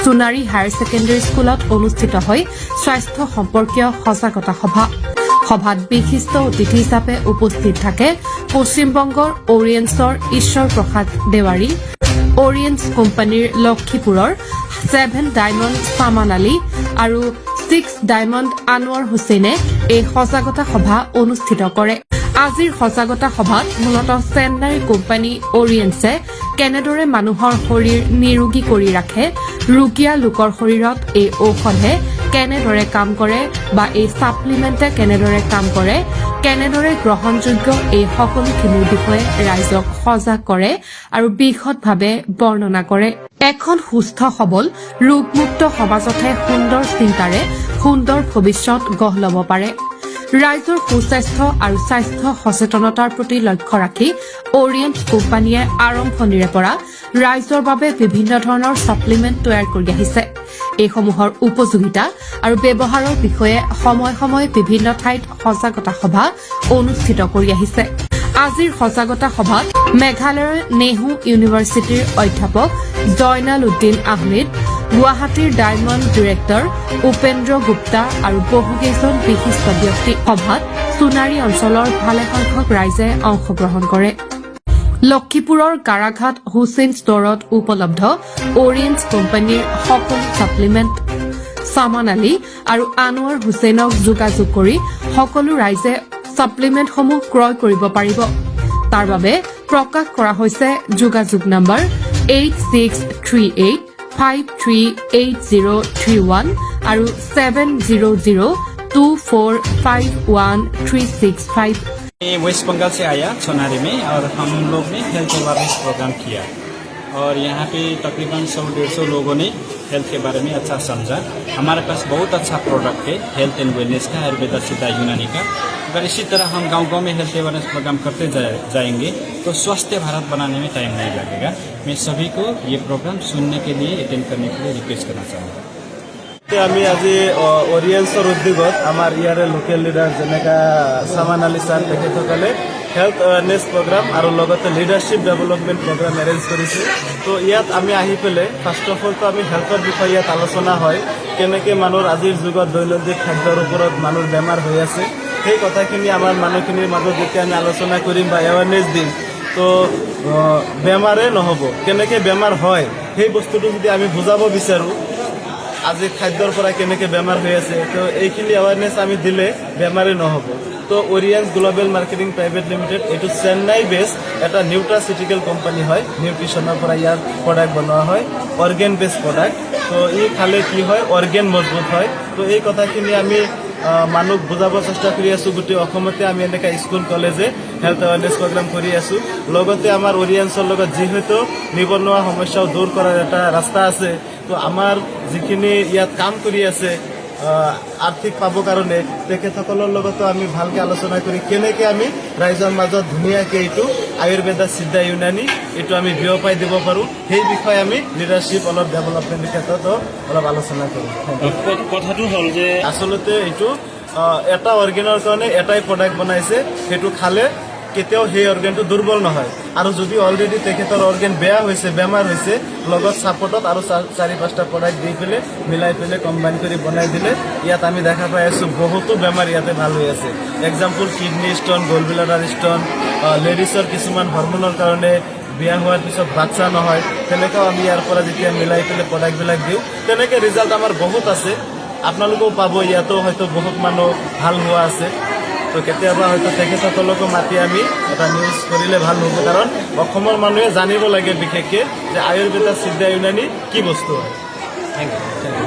Sonari higher secondary স্কুলত অনুষ্ঠিত হয় স্বাস্থ্য সম্পৰ্কীয় সজাগতা সভা। সভাত বিশিষ্ট অতিথি হিচাপে উপস্থিত থাকে পশ্চিমবংগৰ অৰিয়েণ্টছৰ ঈশ্বৰ প্ৰসাদ দেৱাৰী, অৰিয়েণ্টছ কোম্পানীৰ লক্ষীপুৰৰ 7 ডায়মণ্ড সামান আলী আৰু 6 ডায়মণ্ড আনোৱাৰ হুছেইনে এই সজাগতা সভা অনুষ্ঠিত কৰে। আজিৰ সজাগতা সভাত মূলতঃ চেন্নাইৰ কোম্পানী অৰিয়েণ্টছে কেনেদৰে মানুহৰ শৰীৰ নিৰোগী কৰি ৰাখে, ৰোগীয়া লোকৰ শৰীৰত এই ঔষধে কেনেদৰে কাম কৰে বা এই ছাপ্লিমেণ্টে কেনেদৰে কাম কৰে, কেনেদৰে গ্ৰহণযোগ্য এই সকলোখিনিৰ বিষয়ে ৰাইজক সজাগ কৰে আৰু বিশদভাৱে বৰ্ণনা কৰে। এখন সুস্থ সবল ৰোগমুক্ত সমাজতহে সুন্দৰ চিন্তাৰে সুন্দৰ ভৱিষ্যত গঢ় ল'ব পাৰে। ৰাইজৰ সুস্বাস্থ্য আৰু স্বাস্থ্য সচেতনতাৰ প্ৰতি লক্ষ্য ৰাখি অৰিয়েণ্ট কোম্পানীয়ে আৰম্ভণিৰে পৰা ৰাইজৰ বাবে বিভিন্ন ধৰণৰ ছাপ্লিমেণ্ট তৈয়াৰ কৰি আহিছে। এইসমূহৰ উপযোগিতা আৰু ব্যৱহাৰৰ বিষয়ে সময়ে সময়ে বিভিন্ন ঠাইত সজাগতা সভা অনুষ্ঠিত কৰি আহিছে। আজিৰ সজাগতা সভাত মেঘালয়ৰ নেহু ইউনিভাৰ্চিটিৰ অধ্যাপক জয়নাল উদ্দিন আহমেদ, গুৱাহাটীৰ ডায়মণ্ড ডিৰেক্টৰ উপেন্দ্ৰ গুপ্তা আৰু বহুকেইজন বিশিষ্ট ব্যক্তি। সভাত সোণাৰী অঞ্চলৰ ভালেসংখ্যক ৰাইজে অংশগ্ৰহণ কৰে। লক্ষীপুৰৰ কাৰাঘাট হুছেইন ষ্টৰত উপলব্ধ অৰিয়েণ্টছ কোম্পানীৰ সকলো ছাপ্লিমেণ্ট সামান আলী আৰু আনোৱাৰ হুছেইনক যোগাযোগ কৰি সকলো ৰাইজে ছাপ্লিমেণ্টসমূহ ক্ৰয় কৰিব পাৰিব। তাৰ বাবে প্ৰকাশ কৰা হৈছে যোগাযোগ নম্বৰ 8638538031 আৰু 7002451365। वेस्ट बंगाल से आया सोनारी में और हम लोग ने हेल्थ अवेयरनेस प्रोग्राम किया और यहाँ पे तकरीबन 100-150 लोगों ने हेल्थ के बारे में अच्छा समझा। हमारे पास बहुत अच्छा प्रोडक्ट है हेल्थ एंड वेलनेस का, आयुर्वेदा सिद्धा यूनानी का। अगर इसी तरह हम गांव-गांव में हेल्थ अवेयरनेस प्रोग्राम करते जाएंगे तो स्वस्थ भारत बनाने में टाइम नहीं लगेगा। मैं सभी को ये प्रोग्राम सुनने के लिए अटेंड करने के लिए रिक्वेस्ट करना चाहूँगा। আমি আজি অৰিয়েণ্টছৰ উদ্যোগত আমাৰ ইয়াৰে লোকেল লিডাৰ যেনেকা সামান আলী ছাৰ তেখেতসকলে হেল্থ এৱাৰনেছ প্ৰগ্ৰাম আৰু লগতে লিডাৰশ্বিপ ডেভেলপমেণ্ট প্ৰগ্ৰাম এৰেঞ্জ কৰিছে। তো ইয়াত আমি আহি পেলাই ফাৰ্ষ্ট অফ অলটো আমি হেল্থৰ বিষয়ে ইয়াত আলোচনা হয়, কেনেকৈ মানুহৰ আজিৰ যুগত দৈনন্দিন খাদ্যৰ ওপৰত মানুহৰ বেমাৰ হৈ আছে, সেই কথাখিনি আমাৰ মানুহখিনিৰ মাজত যেতিয়া আমি আলোচনা কৰিম বা এৱাৰনেছ দিম তো বেমাৰে নহ'ব, কেনেকৈ বেমাৰ হয় সেই বস্তুটো যদি আমি বুজাব বিচাৰোঁ, আজি খাদ্যৰ পৰা কেনেকৈ বেমাৰ হৈ আছে, তো এইখিনি এৱাৰনেছ আমি দিলে বেমাৰে নহ'ব। তো অৰিয়েণ্টছ গ্ল'বেল মাৰ্কেটিং প্ৰাইভেট লিমিটেড এইটো চেন্নাই বেছ এটা নিউট্ৰাচিউটিকেল কোম্পানী হয়। নিউট্ৰিশ্যনৰ পৰা ইয়াৰ প্ৰডাক্ট বনোৱা হয়, অৰ্গেন বেছ প্ৰডাক্ট। তো ই খালে কি হয়, অৰ্গেন মজবুত হয়। তো এই কথাখিনি আমি মানুহক বুজাব চেষ্টা কৰি আছোঁ। গোটেই অসমতে আমি এনেকৈ স্কুল কলেজে হেল্থ এৱাৰনেছ প্ৰগ্ৰাম কৰি আছোঁ। লগতে আমাৰ অৰিয়েণ্টছৰ লগত যিহেতু নিবনুৱা সমস্যাও দূৰ কৰাৰ এটা ৰাস্তা আছে, তো আমাৰ যিখিনি ইয়াত কাম কৰি আছে আৰ্থিক পাবৰ কাৰণে তেখেতসকলৰ লগতো আমি ভালকৈ আলোচনা কৰি কেনেকৈ আমি ৰাইজৰ মাজত ধুনীয়াকৈ এইটো আয়ুৰ্বেদা সিদ্ধা ইউনানী এইটো আমি বিয়পাই দিব পাৰোঁ, সেই বিষয়ে আমি লিডাৰশ্বিপ অলপ ডেভেলপমেণ্টৰ ক্ষেত্ৰতো অলপ আলোচনা কৰোঁ। কথাটো হ'ল যে আচলতে এইটো এটা অৰ্গেনৰ কাৰণে এটাই প্ৰডাক্ট বনাইছে, সেইটো খালে কেতিয়াও সেই অৰ্গেনটো দুৰ্বল নহয়। আৰু যদি অলৰেডি তেখেতৰ অৰ্গেন বেয়া হৈছে, বেমাৰ হৈছে, লগত ছাপৰ্টত আৰু 4-5টা প্ৰডাক্ট দি পেলাই মিলাই পেলাই কম্বাইন কৰি বনাই দিলে ইয়াত আমি দেখা পাই আছোঁ বহুতো বেমাৰ ইয়াতে ভাল হৈ আছে। এক্সাম্পল কিডনী ষ্ট'ন, গ'ল ব্লাডাৰ ষ্ট'ন, লেডিছৰ কিছুমান হৰম'নৰ কাৰণে বিয়া হোৱাৰ পিছত বাচ্চা নহয়, তেনেকুৱাও আমি ইয়াৰ পৰা যেতিয়া মিলাই পেলাই প্ৰডাক্টবিলাক দিওঁ তেনেকৈ ৰিজাল্ট আমাৰ বহুত আছে। আপোনালোকেও পাব, ইয়াতো হয়তো বহুত মানুহ ভাল হোৱা আছে। তো কেতিয়াবা হয়তো তেখেতসকলকো মাতি আমি এটা নিউজ কৰিলে ভাল হ'ব, কাৰণ অসমৰ মানুহে জানিব লাগে বিশেষকৈ যে আয়ুৰ্বেদা সিদ্ধা ইউনানী কি বস্তু হয়। Thank U.